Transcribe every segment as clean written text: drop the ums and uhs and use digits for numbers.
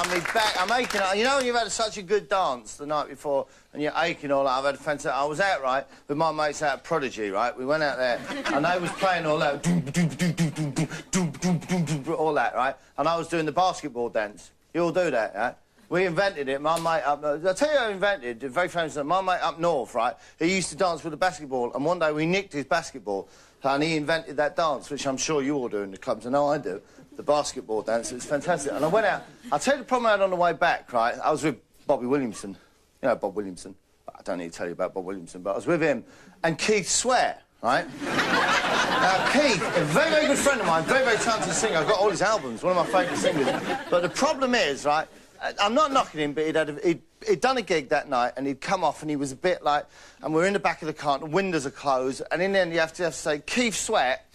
my back. I'm aching. You know when you've had such a good dance the night before and you're aching all that? I've had a fantastic... I was out, right, with my mates out at Prodigy, right? We went out there and they was playing all that... all that, right? And I was doing the basketball dance. You all do that, right? We invented it. My mate up... I'll tell you how I invented it. Very famous. My mate up north, right? He used to dance with a basketball, and one day we nicked his basketball, and he invented that dance, which I'm sure you all do in the clubs. I know I do. The basketball dance. It's fantastic. And I went out. I'll tell you the problem I had on the way back, right? I was with Bobby Williamson. You know Bob Williamson. I don't need to tell you about Bob Williamson, but I was with him and Keith Sweat, right? Keith, a very, very good friend of mine, very, very talented singer. I've got all his albums, one of my favourite singers. But the problem is, right, I'm not knocking him, but he'd done a gig that night and he'd come off and he was a bit like... And we're in the back of the car and the windows are closed, and in the end you have to say, Keith Sweat,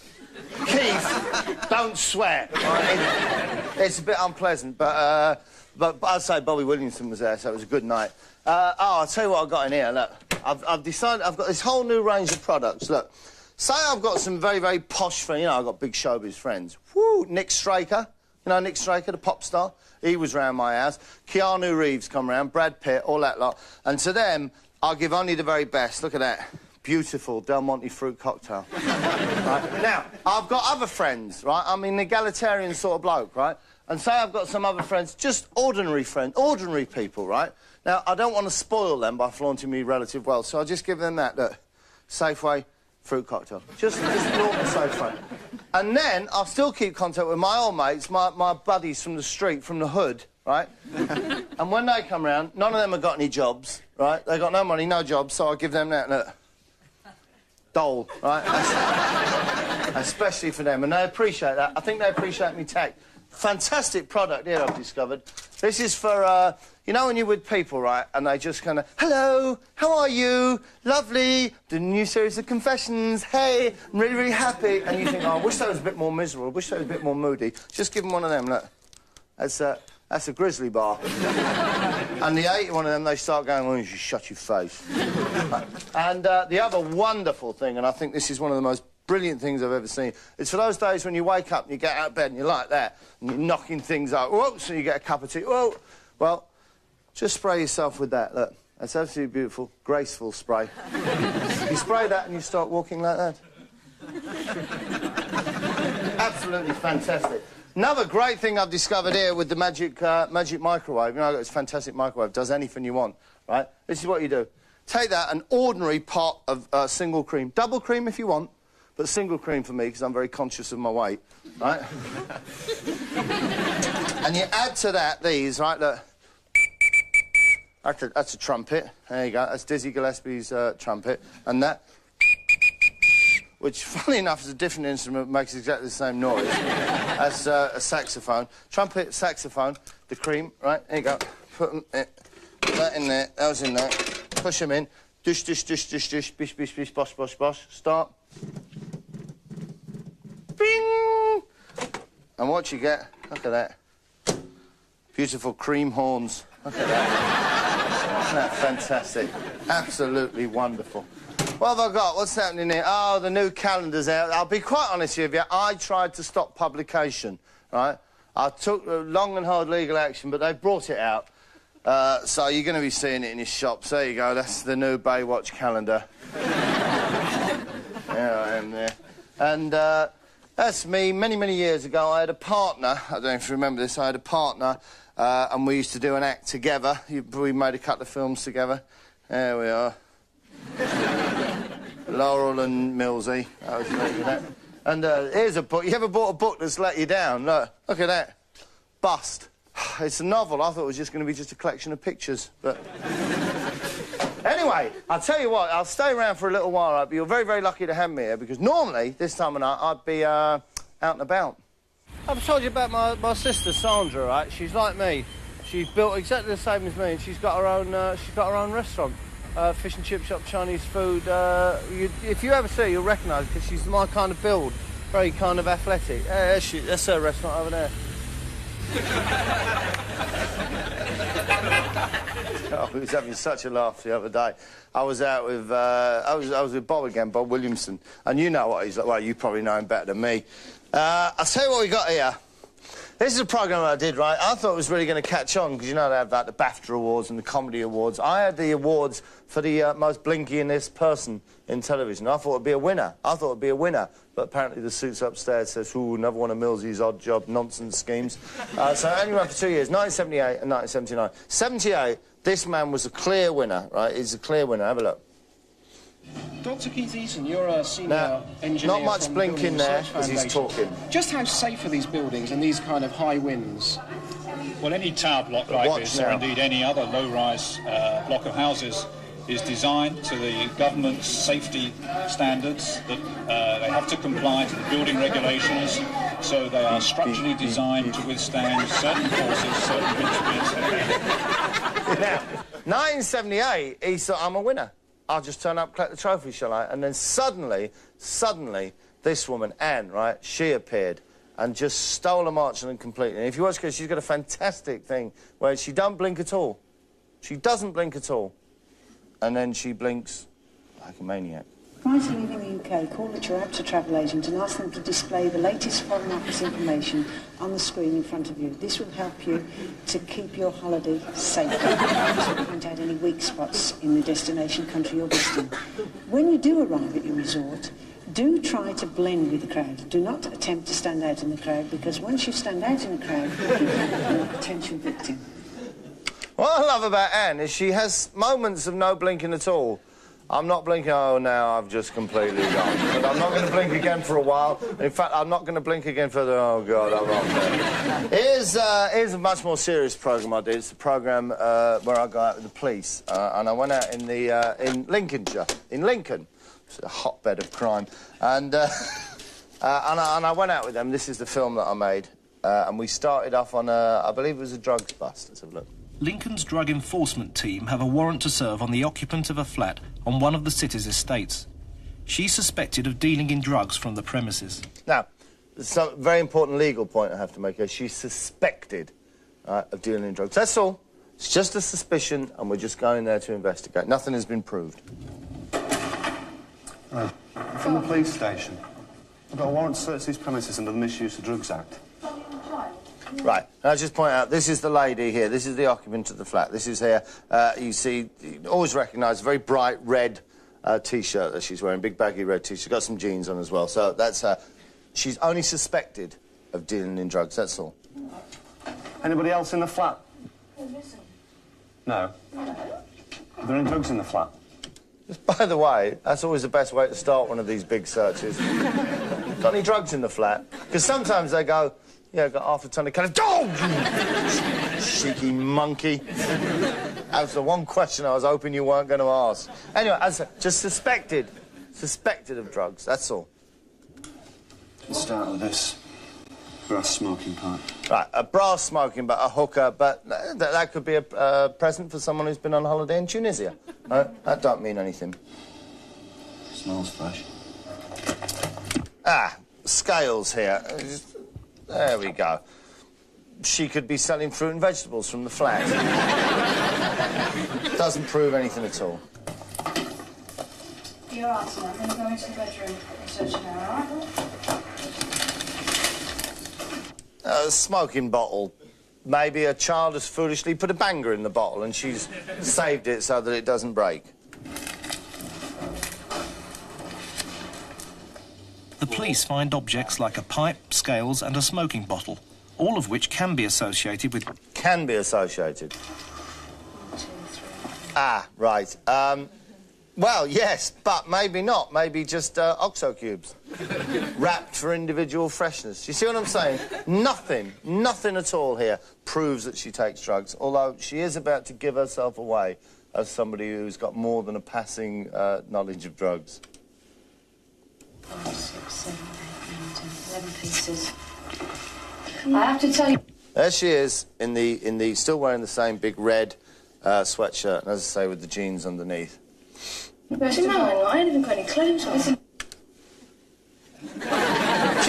Keith, don't sweat. Right? It's a bit unpleasant, but I'd say Bobby Williamson was there, so it was a good night. I'll tell you what I've got in here, look. I've decided I've got this whole new range of products, look. Say I've got some very, very posh friends, you know, I've got big showbiz friends. Woo, Nick Straker, you know Nick Straker, the pop star? He was round my house. Keanu Reeves come round, Brad Pitt, all that lot. And to them, I'll give only the very best. Look at that. Beautiful Del Monte fruit cocktail. Right? Now, I've got other friends, right? I'm an egalitarian sort of bloke, right? And say I've got some other friends, just ordinary friends, ordinary people, right? Now, I don't want to spoil them by flaunting me relative wealth, so I'll just give them that, look, Safeway fruit cocktail. Just normal Safeway. And then I'll still keep contact with my old mates, my buddies from the street, from the hood, right? And when they come round, none of them have got any jobs, right? They got no money, no jobs, so I'll give them that, look. Dole, right? Especially for them, and they appreciate that. I think they appreciate me tact. Fantastic product here I've discovered. This is for, you know when you're with people, right, and they just kind of, hello, how are you? Lovely, the new series of confessions, hey, I'm really, really happy. And you think, oh, I wish that was a bit more miserable, I wish that was a bit more moody. Just give them one of them, look. That's a grizzly bar. And the 80 one of them, they start going, oh, you should shut your face. And the other wonderful thing, and I think this is one of the most brilliant things I've ever seen, it's for those days when you wake up and you get out of bed and you're like that, and you're knocking things out, whoa, so you get a cup of tea, whoa. Well, just spray yourself with that, look. That's absolutely beautiful, graceful spray. You spray that and you start walking like that. Absolutely fantastic. Another great thing I've discovered here with the magic microwave, you know, this fantastic microwave, does anything you want, right? This is what you do. Take that, an ordinary pot of single cream. Double cream if you want, but single cream for me, because I'm very conscious of my weight, right? And you add to that these, right, look. That's a trumpet. There you go. That's Dizzy Gillespie's trumpet. And that, which, funny enough, is a different instrument, makes exactly the same noise as a saxophone. Trumpet, saxophone, the cream, right? There you go. Put that in there, that was in there. Push them in. Dish, dish, dish, dish, dish, bish, bish, bish, bosh, bosh, bosh. Start. Bing! And what you get, look at that. Beautiful cream horns. Look at that. Isn't that fantastic? Absolutely wonderful. What have I got? What's happening here? Oh, the new calendar's out. I'll be quite honest with you. I tried to stop publication, right? I took long and hard legal action, but they brought it out. So you're going to be seeing it in your shops. There you go. That's the new Baywatch calendar. There I am there. And that's me. Many, many years ago, I had a partner. I don't know if you remember this. I had a partner, and we used to do an act together. We made a couple of films together. There we are. Laurel and Millsy. That was really that. And here's a book. You ever bought a book that's let you down? Look at that. Bust. It's a novel. I thought it was just going to be just a collection of pictures, but... Anyway, I'll tell you what, I'll stay around for a little while, right? But you're very, very lucky to have me here, because normally, this time of night, I'd be out and about. I've told you about my sister, Sandra, right? She's like me. She's built exactly the same as me, and she's got her own restaurant. Fish and chip shop, Chinese food. If you ever see her, you'll recognise her, because she's my kind of build. Very kind of athletic. That's her restaurant over there. Oh, he was having such a laugh the other day. I was out with, I was with Bob again, Bob Williamson. And you know what he's like. Well, you probably know him better than me. I'll tell you what we got here. This is a programme I did, right? I thought it was really going to catch on, because you know they have like the BAFTA Awards and the Comedy Awards. I had the awards for the most blinkiest person in television. I thought it'd be a winner. But apparently the suits upstairs says, ooh, another one of Millsy's odd job nonsense schemes. So it only ran for 2 years, 1978 and 1979. 78, this man was a clear winner, right? He's a clear winner. Have a look. Dr. Keith Eaton, you're a senior engineer. Not much blinking there as he's talking. Just how safe are these buildings and these kind of high winds? Well, any tower block like this, or indeed any other low-rise block of houses, is designed to the government's safety standards that they have to comply to the building regulations, so they are structurally designed to withstand certain forces, certain wind speeds. Now, 1978, he thought, I'm a winner. I'll just turn up, collect the trophy, shall I? And then suddenly, this woman, Anne, right, she appeared and just stole a march on them completely. And if you watch her, she's got a fantastic thing where she don't blink at all. She doesn't blink at all. And then she blinks like a maniac. Prior to leaving the UK, call at your ABTA travel agent and ask them to display the latest Foreign Office information on the screen in front of you. This will help you to keep your holiday safe. This will point out any weak spots in the destination country you're visiting. When you do arrive at your resort, do try to blend with the crowd. Do not attempt to stand out in the crowd, because once you stand out in the crowd, you're a potential victim. What I love about Anne is she has moments of no blinking at all. I'm not blinking, oh, now I've just completely gone. But I'm not going to blink again for a while. In fact, I'm not going to blink again for the... Oh, God, I'm not there. Here's a much more serious programme I did. It's a programme where I go out with the police. And I went out in Lincolnshire, in Lincoln. It's a hotbed of crime. And I went out with them. This is the film that I made. And we started off on I believe it was a drugs bust. Let's have a look. Lincoln's drug enforcement team have a warrant to serve on the occupant of a flat on one of the city's estates. She's suspected of dealing in drugs from the premises. Now, there's a very important legal point I have to make here. She's suspected of dealing in drugs. That's all. It's just a suspicion, and we're just going there to investigate. Nothing has been proved. From the police station. I've got a warrant to search these premises under the Misuse of Drugs Act. Right, and I'll just point out, this is the lady here, this is the occupant of the flat. This is here, you see, you always recognise a very bright red T-shirt that she's wearing, big baggy red T-shirt. She's got some jeans on as well, so that's her. She's only suspected of dealing in drugs, that's all. Anybody else in the flat? No. Are there any drugs in the flat? Just by the way, that's always the best way to start one of these big searches. Got any drugs in the flat? Because sometimes they go... Yeah, got half a ton of kind of dog. Cheeky monkey. That was the one question I was hoping you weren't going to ask. Anyway, as I said, just suspected of drugs. That's all. Let's start with this brass smoking pipe. Right, a brass smoking, but a hooker, but that could be a present for someone who's been on holiday in Tunisia. No, that don't mean anything. Smells fresh. Ah, scales here. There we go. She could be selling fruit and vegetables from the flat. Doesn't prove anything at all. You're asking, I'm going to go into the bedroom and search an hour, all right? A smoking bottle. Maybe a child has foolishly put a banger in the bottle and she's saved it so that it doesn't break. The police find objects like a pipe, scales and a smoking bottle, all of which can be associated with... Can be associated. 1, 2, 3. Ah, right. Well, yes, but maybe not. Maybe just OXO cubes. Wrapped for individual freshness. You see what I'm saying? Nothing at all here proves that she takes drugs, although she is about to give herself away as somebody who's got more than a passing knowledge of drugs. 5, 6, 7, 8, 9, 10, 11 pieces. I have to tell you... There she is, in the still wearing the same big red sweatshirt, and as I say, with the jeans underneath. What's the matter? I ain't even got any clothes on. Do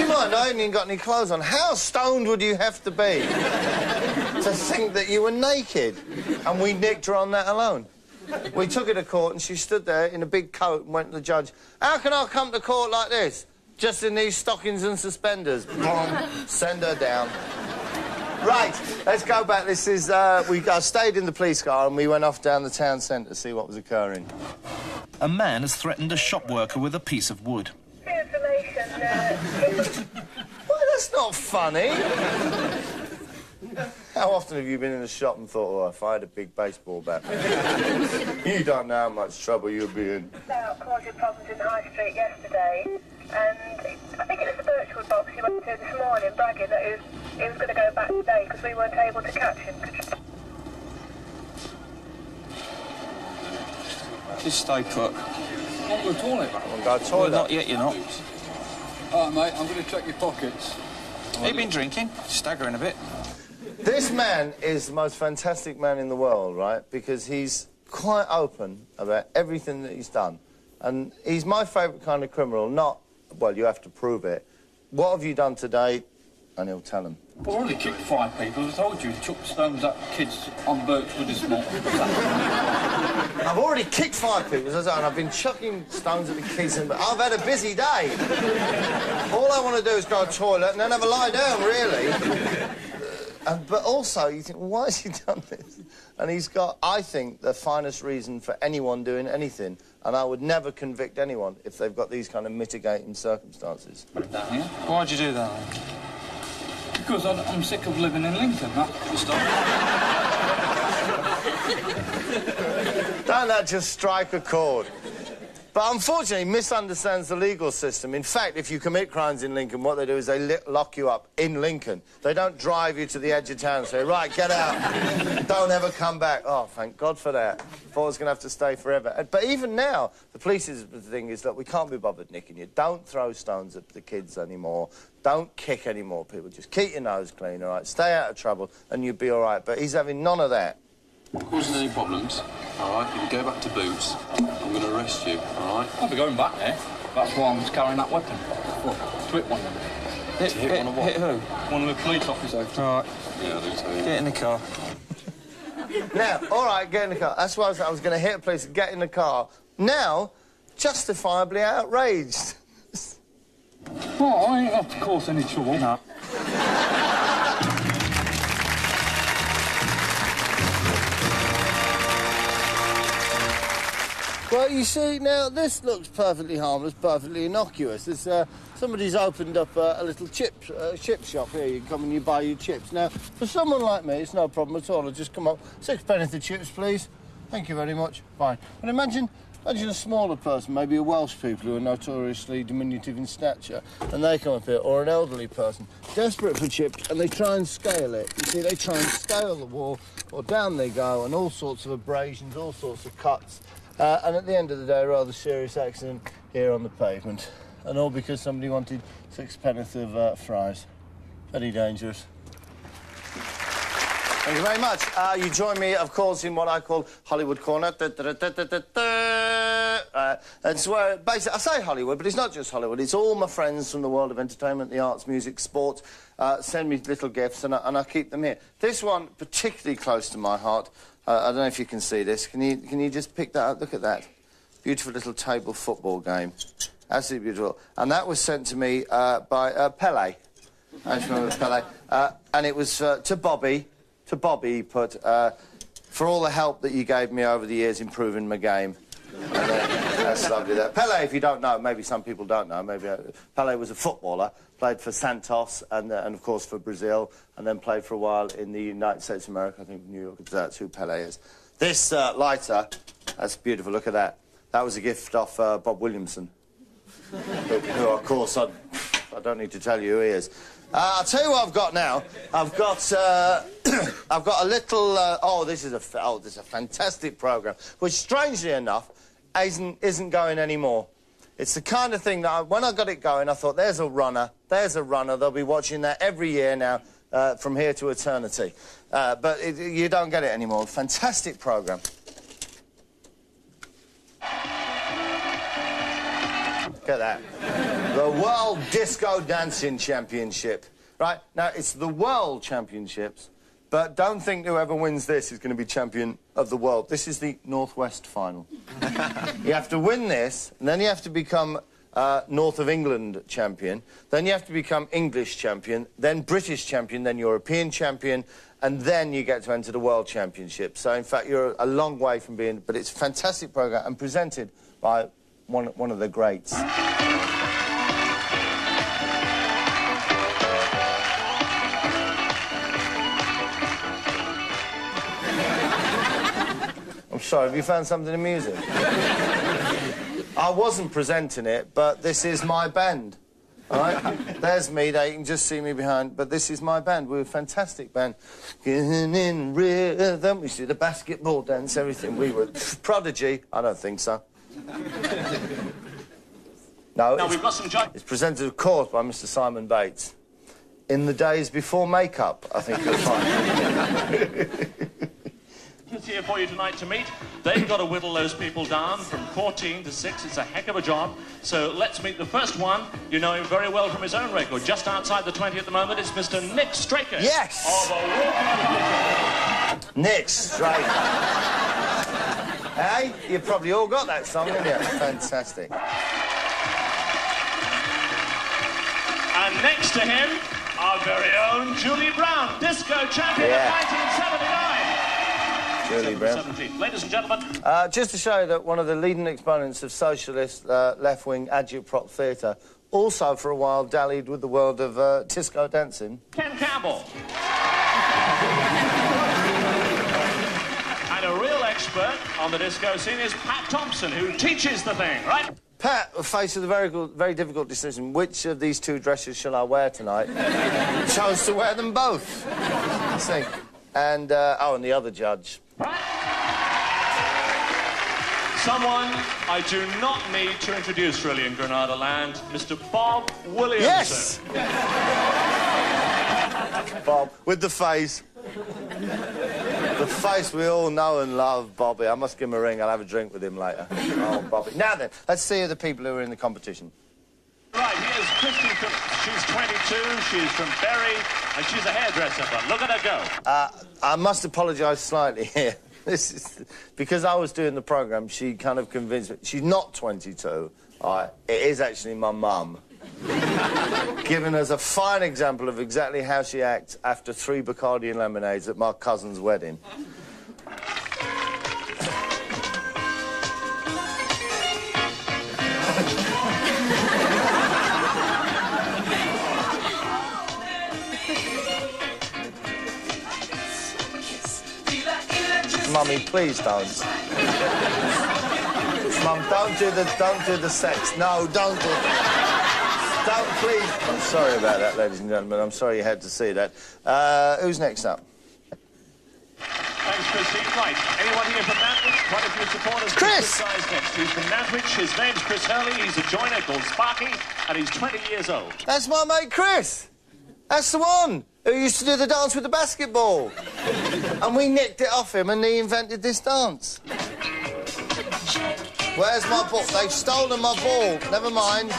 you mind? I ain't even got any clothes on. How stoned would you have to be to think that you were naked? And we nicked her on that alone. We took her to court and she stood there in a big coat and went to the judge. How can I come to court like this? Just in these stockings and suspenders. Boom. Send her down. Right, let's go back. This is, I stayed in the police car and we went off down the town centre to see what was occurring. A man has threatened a shop worker with a piece of wood. Well, that's not funny. How often have you been in a shop and thought, oh, if I had a big baseball bat? You don't know how much trouble you'd be in. Causing problems in the high street yesterday, and I think it was the Birchwood box he went to this morning, bragging that he was going to go back today because we weren't able to catch him. Just stay put. Want to the toilet? Go to the toilet. Not yet, you're not. All right, mate, I'm going to check your pockets. Have you been drinking? Staggering a bit. This man is the most fantastic man in the world, right? Because he's quite open about everything that he's done. And he's my favourite kind of criminal, not, well, you have to prove it. What have you done today? And he'll tell him. I've already kicked 5 people. I told you, chucked stones at kids on Birchwood this morning. I've already kicked 5 people, and I've been chucking stones at the kids, but I've had a busy day. All I want to do is go to the toilet and then have a lie down, really. But also, you think, why has he done this? And he's got, I think, the finest reason for anyone doing anything, and I would never convict anyone if they've got these kind of mitigating circumstances. Why'd you do that? Because I'm sick of living in Lincoln, that's the stuff. Don't that just strike a chord? But unfortunately, he misunderstands the legal system. In fact, if you commit crimes in Lincoln, what they do is they lock you up in Lincoln. They don't drive you to the edge of town and say, right, get out, don't ever come back. Oh, thank God for that. Thought I was going to have to stay forever. But even now, the police's thing is that we can't be bothered nicking you. Don't throw stones at the kids anymore. Don't kick any more people. Just keep your nose clean, all right? Stay out of trouble and you'll be all right. But he's having none of that. Causing any problems, all right? If you go back to Boots, I'm going to arrest you, all right? I'll be going back there. That's why I'm just carrying that weapon. What? To hit one of them. Hit one of what? Hit who? One of the police officers. All right. Yeah, I do too. Get in the car. Now, all right, get in the car. That's why I was going to hit a police, get in the car. Now, justifiably outraged. Oh, I ain't have to cause any trouble. No. Well, you see, now, this looks perfectly harmless, perfectly innocuous. It's, somebody's opened up a little chip shop here. You come and you buy your chips. Now, for someone like me, it's no problem at all. I'll just come up, 6 pennies of chips, please. Thank you very much. Fine. But imagine a smaller person, maybe a Welsh people who are notoriously diminutive in stature, and they come up here, or an elderly person, desperate for chips, and they try and scale it. You see, they try and scale the wall, or down they go, and all sorts of abrasions, all sorts of cuts. And at the end of the day, a rather serious accident here on the pavement. And all because somebody wanted 6 pennies of fries. Very dangerous. Thank you very much. You join me, of course, in what I call Hollywood Corner. It's where, basically, I say Hollywood, but it's not just Hollywood. It's all my friends from the world of entertainment, the arts, music, sports, send me little gifts, and I keep them here. This one, particularly close to my heart. I don't know if you can see this. Can you just pick that up? Look at that. Beautiful little table football game. Absolutely beautiful. And that was sent to me by Pele. I just remember Pele. And it was to Bobby. To Bobby, he put, for all the help that you gave me over the years improving my game. And, that's lovely. That. Pele, if you don't know, maybe some people don't know, maybe Pele was a footballer, played for Santos and of course for Brazil, and then played for a while in the United States of America, I think New York, that's who Pele is. This lighter, that's beautiful, look at that. That was a gift off Bob Williamson, who of course, I don't need to tell you who he is. I'll tell you what I've got now. I've got a little. This is a fantastic program, which strangely enough isn't going anymore. It's the kind of thing that when I got it going, I thought, there's a runner. They'll be watching that every year now, from here to eternity. But you don't get it anymore. Fantastic program. Look at that. The World Disco Dancing Championship. Right? Now, it's the World Championships, but don't think whoever wins this is going to be champion of the world. This is the Northwest Final. You have to win this, and then you have to become North of England champion. Then you have to become English champion, then British champion, then European champion, and then you get to enter the World Championship. So, in fact, you're a long way from being... But it's a fantastic programme and presented by one of the greats. I'm sorry, have you found something amusing? I wasn't presenting it, but this is my band. All right? There's me, there, you can just see me behind, but this is my band. We're a fantastic band. Getting in rhythm. We used to do the basketball dance, everything. We were Prodigy. I don't think so. No, now we've got some it's presented, of course, by Mr. Simon Bates. In the days before makeup, I think you'll find. Here for you tonight to meet. They've got to whittle those people down from 14 to 6. It's a heck of a job. So let's meet the first one. You know him very well from his own record. Just outside the 20 at the moment, it's Mr. Nick Straker. Yes! Nick Straker. Hey, you've probably all got that song, haven't you? Fantastic. And next to him, our very own Julie Brown, disco champion of 1979. Ladies and gentlemen. Just to show you that one of the leading exponents of socialist left-wing agitprop theatre also for a while dallied with the world of disco dancing. Ken Campbell. And a real expert on the disco scene is Pat Thompson, who teaches the thing, right? Pat, faced with a very difficult decision, which of these two dresses shall I wear tonight? Chose to wear them both. See. And, oh, and the other judge. Someone I do not need to introduce really in Granada land, Mr. Bob Williamson. Yes! Bob, with the face. The face we all know and love, Bobby. I must give him a ring. I'll have a drink with him later. Oh, Bobby. Now then, let's see the people who are in the competition. Right, here's Christy Phillips. She's 22, she's from Bury, and she's a hairdresser, but look at her go. I must apologise slightly here. This is, because I was doing the programme, she kind of convinced me. She's not 22, all right? It is actually my mum. Giving us a fine example of exactly how she acts after 3 Bacardi and lemonades at my cousin's wedding. Mummy, please don't. Mum, don't do the sex. No, don't do it. Don't, please. I'm sorry about that, ladies and gentlemen. I'm sorry you had to see that. Who's next up? Thanks, Christine. Right, anyone here from Nantwich? Quite a few supporters. Chris! Next. He's from Nantwich. His name's Chris Hurley. He's a joiner called Sparky, and he's 20 years old. That's my mate Chris. That's the one who used to do the dance with the basketball. And we nicked it off him, and he invented this dance. Where's my ball? They've stolen my ball. Never mind.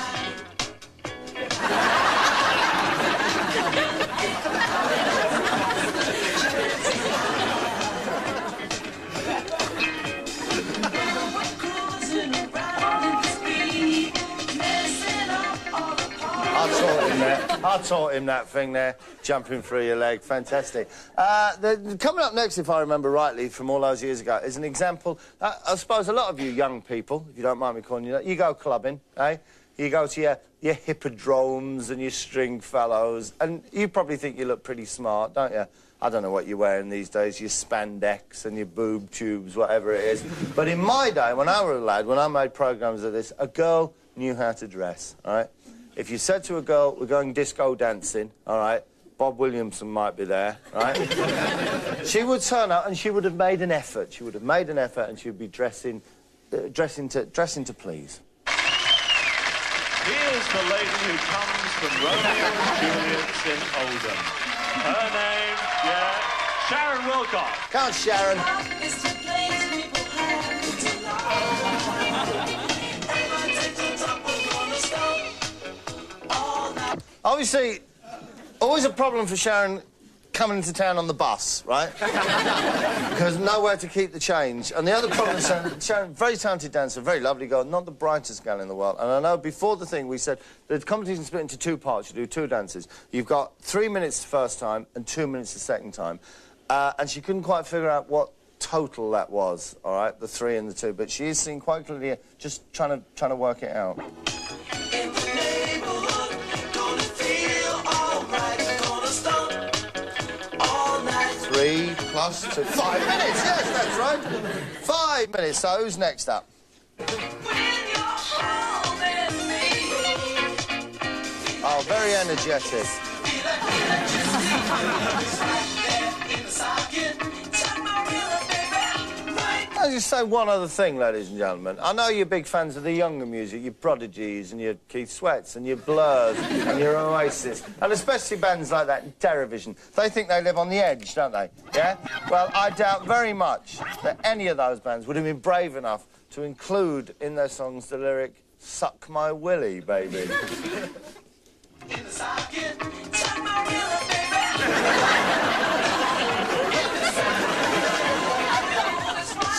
I taught him that thing there, jumping through your leg. Fantastic. Coming up next, if I remember rightly, from all those years ago, is an example. I suppose a lot of you young people, if you don't mind me calling you that, you go clubbing, eh? You go to your hippodromes and your Stringfellows, and you probably think you look pretty smart, don't you? I don't know what you're wearing these days, your spandex and your boob tubes, whatever it is. But in my day, when I was a lad, when I made programmes of this, a girl knew how to dress, all right? If you said to a girl, we're going disco dancing, all right, Bob Williamson might be there, right? She would turn up and she would have made an effort. She would have made an effort and she would be dressing to please. Here's the lady who comes from Romeo and Juliet's in Oldham. Her name, Sharon Wilcox. Come on, Sharon. Obviously, always a problem for Sharon coming into town on the bus, right? Because nowhere to keep the change. And the other problem is Sharon, very talented dancer, very lovely girl, not the brightest girl in the world. And I know before the thing we said the competition's split into 2 parts. You do 2 dances. You've got 3 minutes the first time and 2 minutes the second time. And she couldn't quite figure out what total that was, all right, the 3 and the 2. But she is seeing quite clearly, just trying to work it out. In the neighborhood, gonna feel all right, gonna stop all night. 3 plus 2, 5 minutes, yes, that's right. 5 minutes, so who's next up? Oh, very energetic. I'll just say one other thing, ladies and gentlemen. I know you're big fans of the younger music, your Prodigies and your Keith Sweats and your Blurs and your Oasis, and especially bands like that in Terrorvision. They think they live on the edge, don't they? Yeah? Well, I doubt very much that any of those bands would have been brave enough to include in their songs the lyric, "Suck my willy, baby." In the socket, suck my willy, baby.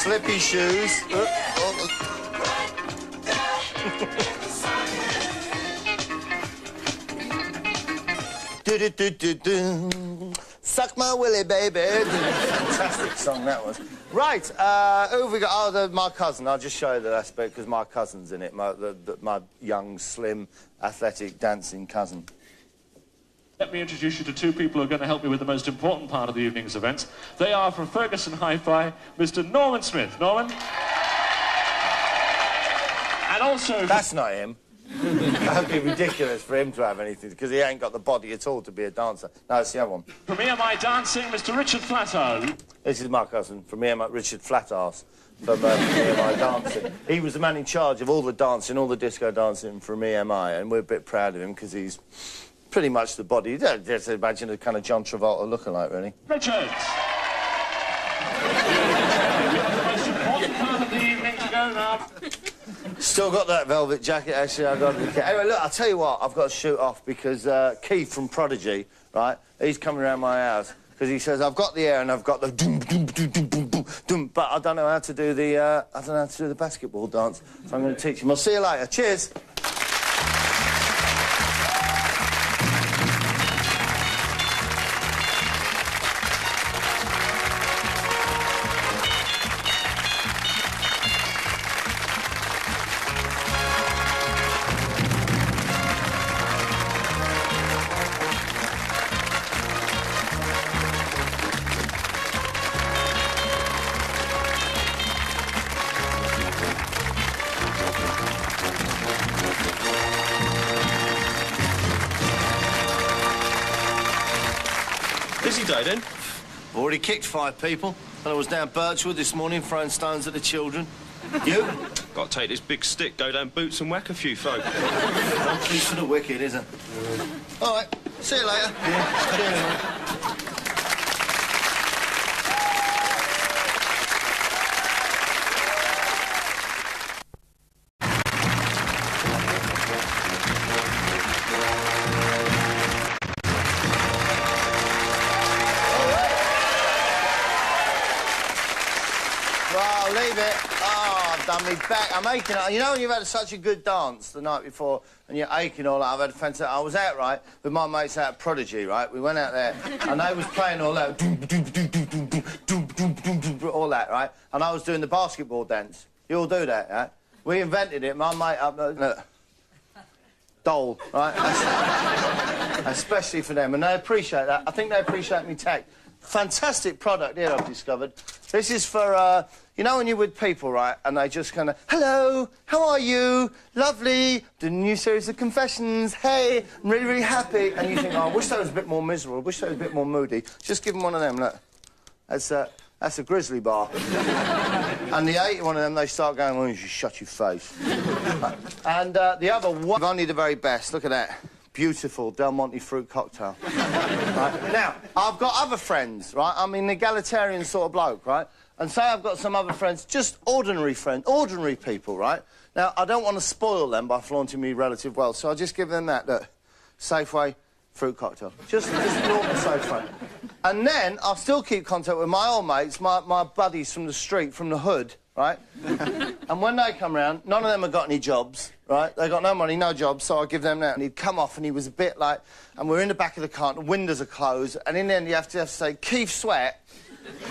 Slippy shoes. Suck my willy, baby. Fantastic song that was. Right, who have we got? Oh, my cousin. I'll just show you the aspect because my cousin's in it. My young, slim, athletic, dancing cousin. Let me introduce you to 2 people who are going to help me with the most important part of the evening's events. They are from Ferguson Hi-Fi, Mr. Norman Smith. Norman? And also... That's not him. That would be ridiculous for him to have anything, because he ain't got the body at all to be a dancer. No, it's the other one. From EMI Dancing, Mr. Richard Flathard. This is my cousin, from EMI, Richard Flatarse, from EMI Dancing. He was the man in charge of all the dancing, all the disco dancing from EMI, and we're a bit proud of him, because he's pretty much the body. Just imagine a kind of John Travolta lookalike, really. Richard! The most important part of the evening to go now. Still got that velvet jacket, actually. I've got to... Anyway, look, I'll tell you what, I've got to shoot off because Keith from Prodigy, right, he's coming around my house because he says, I've got the air and I've got the doom, doom, doom, doom, doom, doom, doom, but I don't know how to do the, basketball dance, so I'm going to teach him. I'll see you later. Cheers. Busy day, then? I've already kicked 5 people, and I was down Birchwood this morning throwing stones at the children. You? Got to take this big stick, go down Boots and whack a few folk. No peace for the wicked, is it? All right, see you later. Yeah. See you later. Well, leave it. Oh, I've done me back. I'm aching. You know when you've had such a good dance the night before and you're aching all that? I've had a fantastic... I was out, right, with my mates out at Prodigy, right? We went out there and they was playing all that... all that, right? And I was doing the basketball dance. You all do that, yeah? We invented it. My mate... Dole, right? Especially for them. And they appreciate that. I think they appreciate me tact. Fantastic product here I've discovered. This is for, you know when you're with people, right, and they just kind of, hello, how are you? Lovely. The new series of confessions. Hey, I'm really, really happy. And you think, oh, I wish that was a bit more miserable. I wish that was a bit more moody. Just give them one of them, look. That's a grizzly bar. And the 80 one of them, they start going, oh, you should shut your face. And the other one, only the very best. Look at that. Beautiful Del Monte fruit cocktail. Right? Now, I've got other friends, right? I'm an egalitarian sort of bloke, right? And say I've got some other friends, just ordinary friends, ordinary people, right? Now, I don't want to spoil them by flaunting me relative wealth, so I'll just give them that, look, Safeway fruit cocktail. Just normal Safeway. And then I still keep contact with my old mates, my buddies from the street, from the hood, right? And when they come round, none of them have got any jobs, right? They got no money, no jobs, so I give them that. And he'd come off and he was a bit like... And we're in the back of the car, and the windows are closed, and in the end you have to say, Keith, sweat.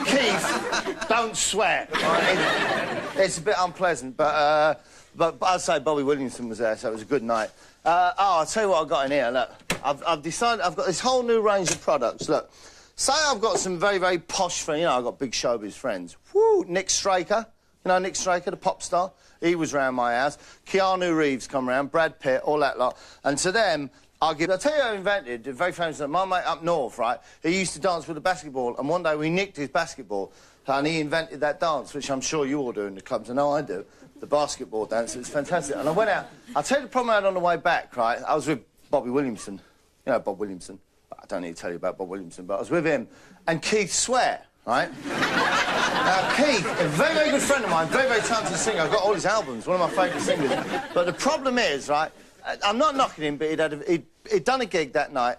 Keith, don't sweat. Right? It's a bit unpleasant, but I'd say Bobby Williamson was there, so it was a good night. I'll tell you what I've got in here, look. I've decided I've got this whole new range of products, look. Say I've got some very, very posh friends, you know, I've got big showbiz friends. Woo, Nick Straker, you know Nick Straker, the pop star? He was round my house. Keanu Reeves come round, Brad Pitt, all that lot. And to them, I'll tell you who I invented, very famous, my mate up north, right? He used to dance with a basketball, and one day we nicked his basketball, and he invented that dance, which I'm sure you all do in the clubs, and I do, the basketball dance. It was fantastic. And I went out. I'll tell you the problem I had on the way back, right? I was with Bobby Williamson. You know Bob Williamson. I don't need to tell you about Bob Williamson, but I was with him and Keith Sweat, right? Now, Keith, a very, very good friend of mine, very, very talented singer. I've got all his albums, one of my favourite singers. But the problem is, right, I'm not knocking him, but he'd done a gig that night.